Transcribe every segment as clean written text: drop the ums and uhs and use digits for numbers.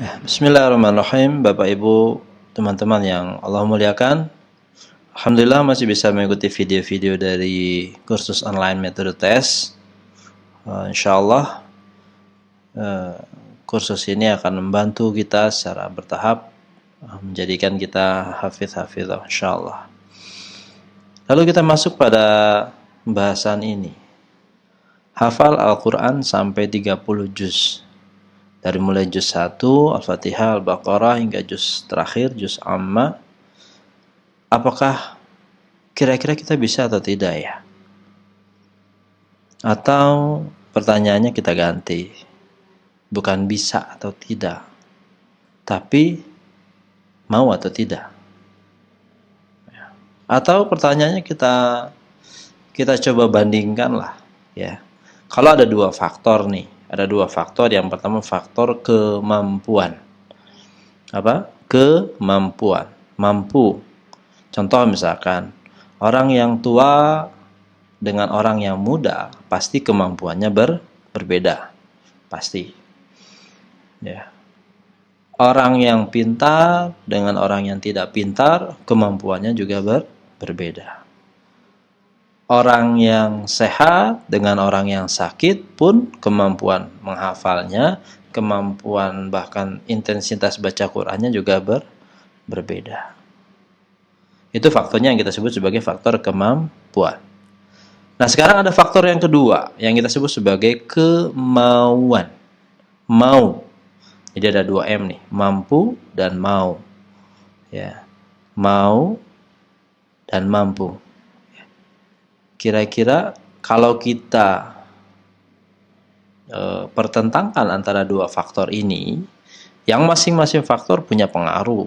Bismillahirrahmanirrahim, Bapak Ibu, teman-teman yang Allah muliakan. Alhamdulillah masih bisa mengikuti video-video dari kursus online metode tes. Insyaallah kursus ini akan membantu kita secara bertahap menjadikan kita hafiz-hafizah insyaallah. Lalu kita masuk pada pembahasan ini. Hafal Al-Quran sampai 30 juz. Dari mulai juz 1, Al-Fatihah, Al-Baqarah, hingga juz terakhir, juz Amma. Apakah kira-kira kita bisa atau tidak ya? Atau pertanyaannya kita ganti. Bukan bisa atau tidak, tapi mau atau tidak. Atau pertanyaannya kita coba bandingkan lah ya. Kalau ada dua faktor nih. Ada dua faktor. Yang pertama faktor kemampuan. Apa? Kemampuan. Mampu. Contoh misalkan, orang yang tua dengan orang yang muda, pasti kemampuannya berbeda. Pasti. Ya. Orang yang pintar dengan orang yang tidak pintar, kemampuannya juga berbeda. Orang yang sehat dengan orang yang sakit pun kemampuan menghafalnya, kemampuan bahkan intensitas baca Qur'annya juga berbeda. Itu faktornya yang kita sebut sebagai faktor kemampuan. Nah, sekarang ada faktor yang kedua yang kita sebut sebagai kemauan. Mau. Jadi ada 2M nih, mampu dan mau. Ya. Mau dan mampu. Kira-kira kalau kita pertentangkan antara dua faktor ini, yang masing-masing faktor punya pengaruh,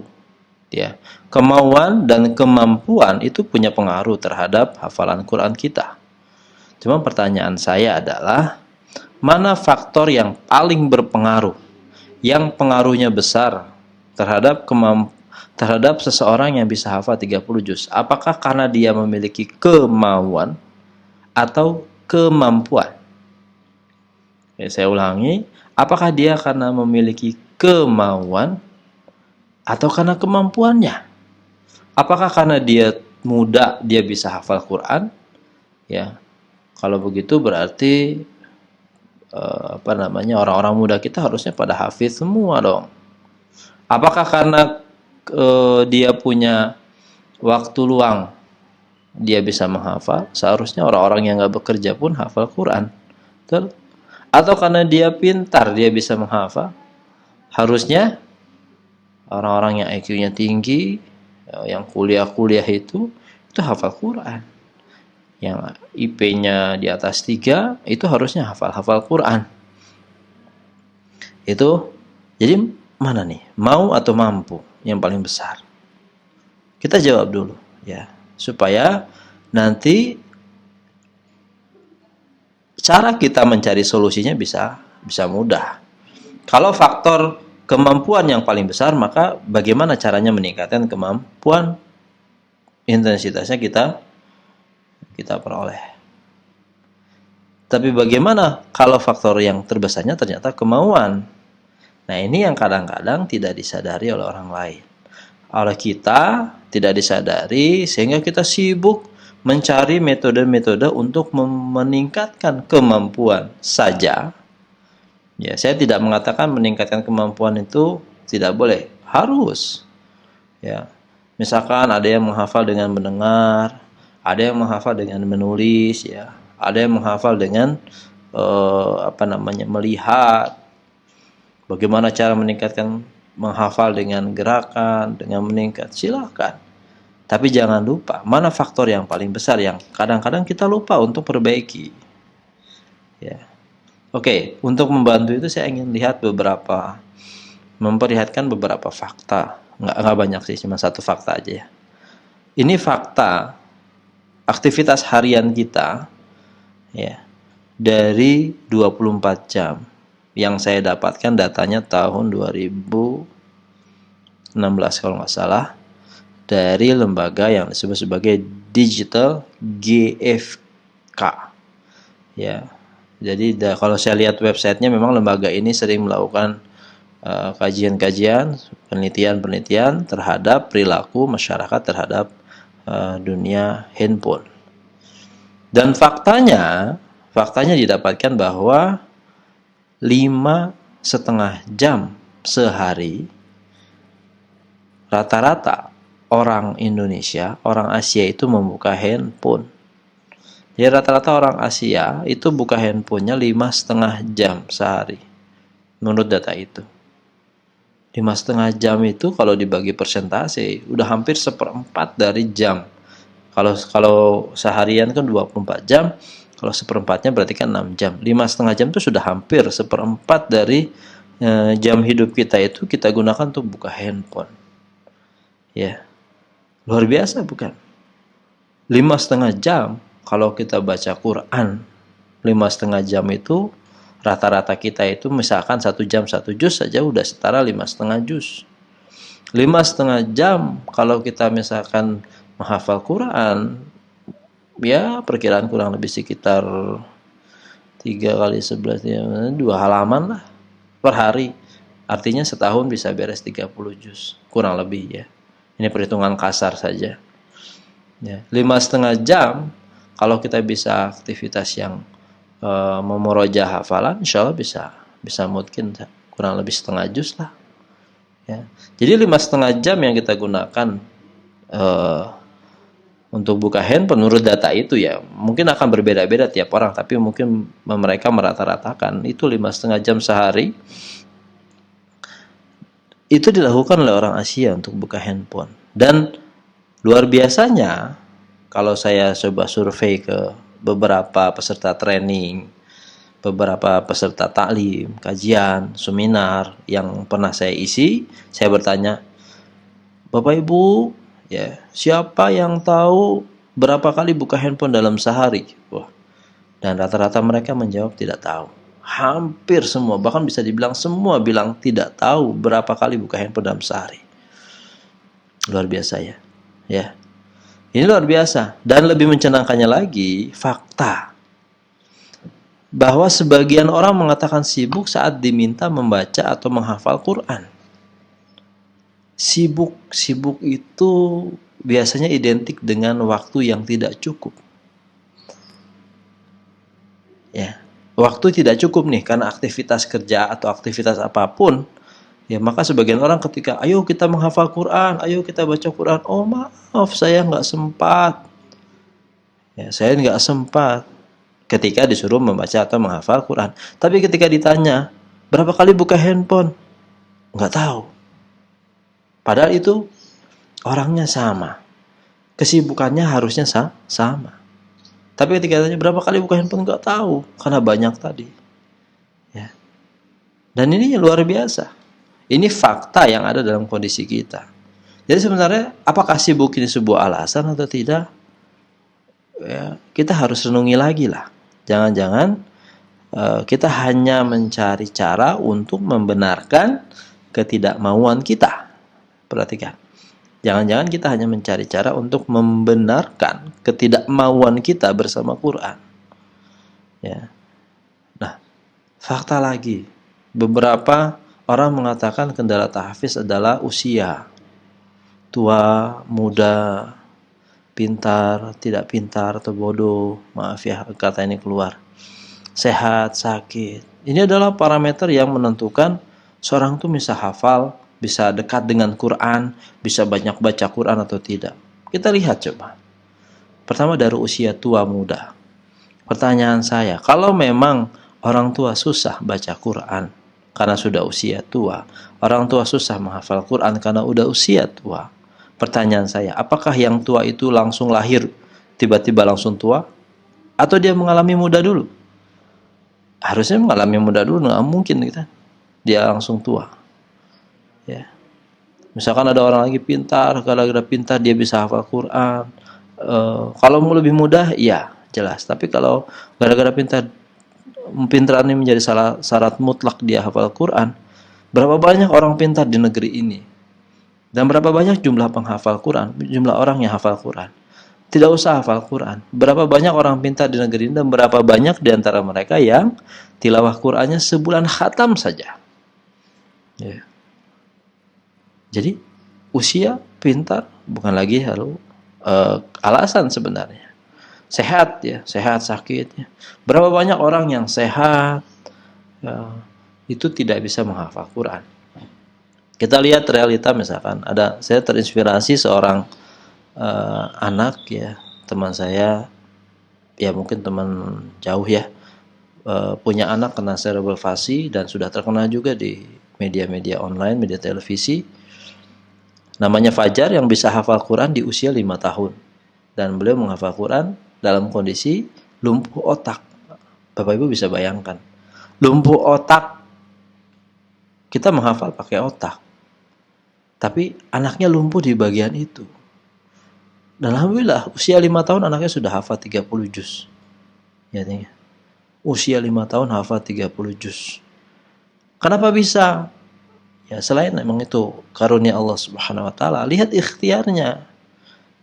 ya. Kemauan dan kemampuan itu punya pengaruh terhadap hafalan Quran kita. Cuma pertanyaan saya adalah, mana faktor yang paling berpengaruh, yang pengaruhnya besar terhadap seseorang yang bisa hafal 30 juz? Apakah karena dia memiliki kemauan atau kemampuan? Saya ulangi, apakah dia karena memiliki kemauan atau karena kemampuannya? Apakah karena dia muda dia bisa hafal Quran? Ya, kalau begitu berarti orang-orang muda kita harusnya pada hafiz semua dong. Apakah karena dia punya waktu luang dia bisa menghafal? Seharusnya orang-orang yang nggak bekerja pun hafal Quran. Betul? Atau karena dia pintar dia bisa menghafal? Harusnya orang-orang yang IQ-nya tinggi, yang kuliah-kuliah itu hafal Quran. Yang IP-nya di atas 3 itu harusnya hafal Quran. Itu jadi mana nih? Mau atau mampu yang paling besar? Kita jawab dulu ya, supaya nanti cara kita mencari solusinya bisa mudah. Kalau faktor kemampuan yang paling besar, maka bagaimana caranya meningkatkan kemampuan? Intensitasnya kita peroleh. Tapi bagaimana kalau faktor yang terbesarnya ternyata kemauan? Nah, ini yang kadang-kadang tidak disadari oleh orang lain. Oleh kita tidak disadari, sehingga kita sibuk mencari metode-metode untuk meningkatkan kemampuan saja. Ya, saya tidak mengatakan meningkatkan kemampuan itu tidak boleh, harus. Ya, misalkan ada yang menghafal dengan mendengar, ada yang menghafal dengan menulis, ya, ada yang menghafal dengan melihat. Bagaimana cara meningkatkan menghafal dengan gerakan, dengan meningkat, silakan. Tapi jangan lupa, mana faktor yang paling besar yang kadang-kadang kita lupa untuk perbaiki. Ya. Oke, untuk membantu itu saya ingin memperlihatkan beberapa fakta. Nggak banyak sih, cuma satu fakta aja ya. Ini fakta aktivitas harian kita ya, dari 24 jam. Yang saya dapatkan datanya tahun 2016 kalau nggak salah, dari lembaga yang disebut sebagai Digital GfK. Ya, jadi kalau saya lihat websitenya, memang lembaga ini sering melakukan kajian-kajian, penelitian-penelitian terhadap perilaku masyarakat terhadap dunia handphone. Dan faktanya didapatkan bahwa 5,5 jam sehari rata-rata orang Indonesia, orang Asia itu membuka handphone. Jadi rata-rata orang Asia itu buka handphonenya 5,5 jam sehari. Menurut data itu. 5,5 jam itu kalau dibagi persentase udah hampir 1/4 dari jam. Kalau seharian kan 24 jam, kalau 1/4-nya berarti kan 6 jam. 5,5 jam itu sudah hampir 1/4 dari jam hidup kita itu kita gunakan untuk buka handphone. Ya. Luar biasa bukan? 5,5 jam kalau kita baca Quran. 5,5 jam itu rata-rata kita itu misalkan 1 jam 1 juz saja udah setara 5,5 juz. 5,5 jam kalau kita misalkan menghafal Quran, ya perkiraan kurang lebih sekitar 3 kali 11, 2 halaman lah per hari. Artinya setahun bisa beres 30 juz, kurang lebih ya. Ini perhitungan kasar saja. Ya, 5,5 jam kalau kita bisa aktivitas yang memurojah hafalan, insya Allah bisa mungkin kurang lebih setengah juz lah. Ya. Jadi 5,5 jam yang kita gunakan untuk buka handphone menurut data itu ya mungkin akan berbeda-beda tiap orang, tapi mungkin mereka merata-ratakan itu 5,5 jam sehari itu dilakukan oleh orang Asia untuk buka handphone. Dan luar biasanya kalau saya coba survei ke beberapa peserta training, beberapa peserta taklim, kajian, seminar yang pernah saya isi, saya bertanya, Bapak Ibu, ya, siapa yang tahu berapa kali buka handphone dalam sehari? Wah. Dan rata-rata mereka menjawab tidak tahu. Hampir semua, bahkan bisa dibilang semua bilang tidak tahu berapa kali buka handphone dalam sehari. Luar biasa ya. Ya. Ini luar biasa. Dan lebih mencenangkannya lagi, fakta bahwa sebagian orang mengatakan sibuk saat diminta membaca atau menghafal Quran. Sibuk itu biasanya identik dengan waktu yang tidak cukup. Ya, waktu tidak cukup nih karena aktivitas kerja atau aktivitas apapun. Ya, maka sebagian orang ketika, ayo kita menghafal Quran, ayo kita baca Quran. Oh maaf, saya nggak sempat. Ya, saya nggak sempat ketika disuruh membaca atau menghafal Quran. Tapi ketika ditanya, berapa kali buka handphone? Nggak tahu. Padahal itu orangnya sama. Kesibukannya harusnya sama. Tapi ketika ditanya, berapa kali buka handphone? Nggak tahu, karena banyak tadi. Ya. Dan ini luar biasa. Ini fakta yang ada dalam kondisi kita. Jadi sebenarnya apakah sibuk ini sebuah alasan atau tidak? Ya, kita harus renungi lagi lah. Jangan-jangan kita hanya mencari cara untuk membenarkan ketidakmauan kita. Perhatikan. Jangan-jangan kita hanya mencari cara untuk membenarkan ketidakmauan kita bersama Quran. Ya. Nah, fakta lagi. Beberapa orang mengatakan kendala tahfiz adalah usia. Tua, muda, pintar, tidak pintar, atau bodoh. Maaf ya, kata ini keluar. Sehat, sakit. Ini adalah parameter yang menentukan seorang itu bisa hafal, bisa dekat dengan Quran, bisa banyak baca Quran atau tidak. Kita lihat coba. Pertama dari usia, tua, muda. Pertanyaan saya, kalau memang orang tua susah baca Quran, karena sudah usia tua, orang tua susah menghafal Quran karena udah usia tua. Pertanyaan saya, apakah yang tua itu langsung lahir tiba-tiba langsung tua? Atau dia mengalami muda dulu? Harusnya mengalami muda dulu, nggak mungkin kita. Dia langsung tua. Ya. Misalkan ada orang lagi pintar, gara-gara pintar dia bisa hafal Quran. Kalau mau lebih mudah, ya jelas. Tapi kalau gara-gara pintar ini menjadi syarat mutlak dia hafal Quran. Berapa banyak orang pintar di negeri ini? Dan berapa banyak jumlah penghafal Quran? Jumlah orang yang hafal Quran. Tidak usah hafal Quran. Berapa banyak orang pintar di negeri ini dan berapa banyak di antara mereka yang tilawah Qurannya sebulan khatam saja. Ya. Jadi usia, pintar bukan lagi harus alasan sebenarnya. Sehat ya, sehat sakit ya. Berapa banyak orang yang sehat ya, itu tidak bisa menghafal Quran. Kita lihat realita misalkan saya terinspirasi seorang anak ya, teman saya ya, mungkin teman jauh ya, punya anak kena cerebral palsy dan sudah terkenal juga di media-media online, media televisi. Namanya Fajar, yang bisa hafal Quran di usia 5 tahun. Dan beliau menghafal Quran dalam kondisi lumpuh otak. Bapak Ibu bisa bayangkan. Lumpuh otak, kita menghafal pakai otak. Tapi anaknya lumpuh di bagian itu. Dan alhamdulillah usia 5 tahun anaknya sudah hafal 30 juz. Ya, usia 5 tahun hafal 30 juz. Kenapa bisa? Ya selain memang itu karunia Allah Subhanahu wa taala, lihat ikhtiarnya.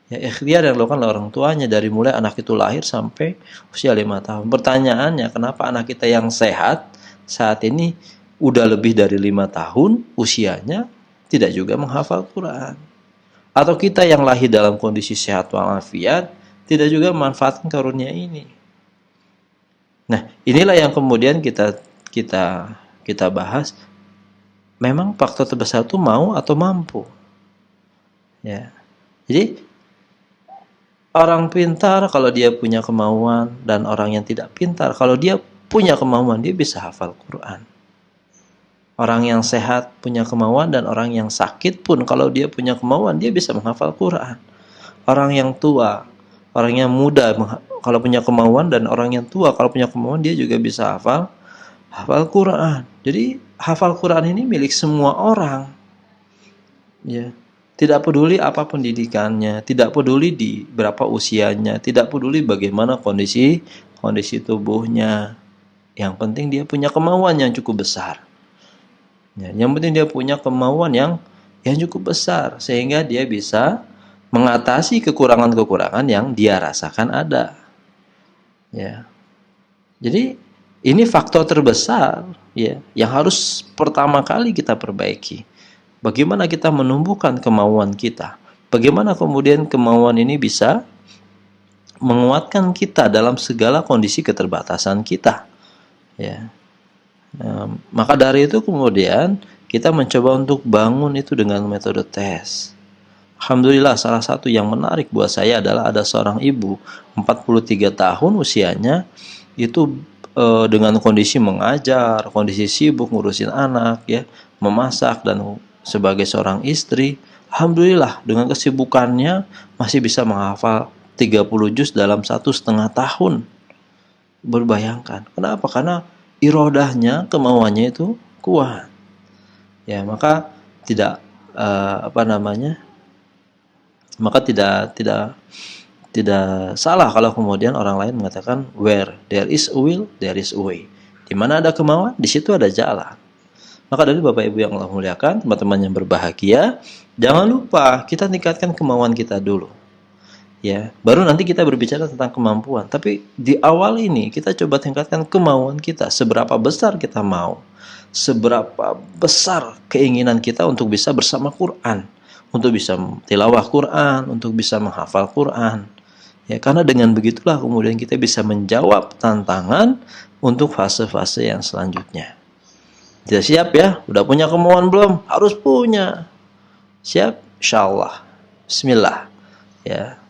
Ya, ikhtiar yang dilakukan oleh orang tuanya dari mulai anak itu lahir sampai usia 5 tahun. Pertanyaannya, kenapa anak kita yang sehat saat ini udah lebih dari 5 tahun usianya tidak juga menghafal Quran? Atau kita yang lahir dalam kondisi sehat walafiat tidak juga memanfaatkan karunia ini? Nah, inilah yang kemudian kita bahas. Memang faktor terbesar itu mau atau mampu. Ya. Jadi orang pintar kalau dia punya kemauan, dan orang yang tidak pintar kalau dia punya kemauan dia bisa hafal Quran. Orang yang sehat punya kemauan, dan orang yang sakit pun kalau dia punya kemauan dia bisa menghafal Quran. Orang yang tua, orang yang muda kalau punya kemauan, dan orang yang tua kalau punya kemauan dia juga bisa hafal Quran. Jadi hafal Quran ini milik semua orang. Ya. Tidak peduli apa pendidikannya, tidak peduli di berapa usianya, tidak peduli bagaimana kondisi tubuhnya. Yang penting dia punya kemauan yang cukup besar. Ya, yang penting dia punya kemauan yang cukup besar sehingga dia bisa mengatasi kekurangan-kekurangan yang dia rasakan ada. Ya. Jadi ini faktor terbesar ya yang harus pertama kali kita perbaiki. Bagaimana kita menumbuhkan kemauan kita? Bagaimana kemudian kemauan ini bisa menguatkan kita dalam segala kondisi keterbatasan kita? Ya. Maka dari itu kemudian kita mencoba untuk bangun itu dengan metode tes. Alhamdulillah, salah satu yang menarik buat saya adalah ada seorang ibu 43 tahun usianya itu dengan kondisi mengajar, kondisi sibuk ngurusin anak ya, memasak dan sebagai seorang istri, alhamdulillah dengan kesibukannya masih bisa menghafal 30 juz dalam 1,5 tahun. Berbayangkan. Kenapa? Karena irodahnya, kemauannya itu kuat. Ya, maka tidak maka tidak salah kalau kemudian orang lain mengatakan where there is a will, there is a way. Di mana ada kemauan, di situ ada jalan. Maka dari Bapak Ibu yang Allah muliakan, teman-teman yang berbahagia, jangan lupa kita tingkatkan kemauan kita dulu. Ya, baru nanti kita berbicara tentang kemampuan. Tapi di awal ini kita coba tingkatkan kemauan kita. Seberapa besar kita mau, seberapa besar keinginan kita untuk bisa bersama Quran, untuk bisa tilawah Quran, untuk bisa menghafal Quran. Ya, karena dengan begitulah kemudian kita bisa menjawab tantangan untuk fase-fase yang selanjutnya. Sudah siap ya? Udah punya kemauan belum? Harus punya. Siap? Insyaallah. Bismillah. Ya.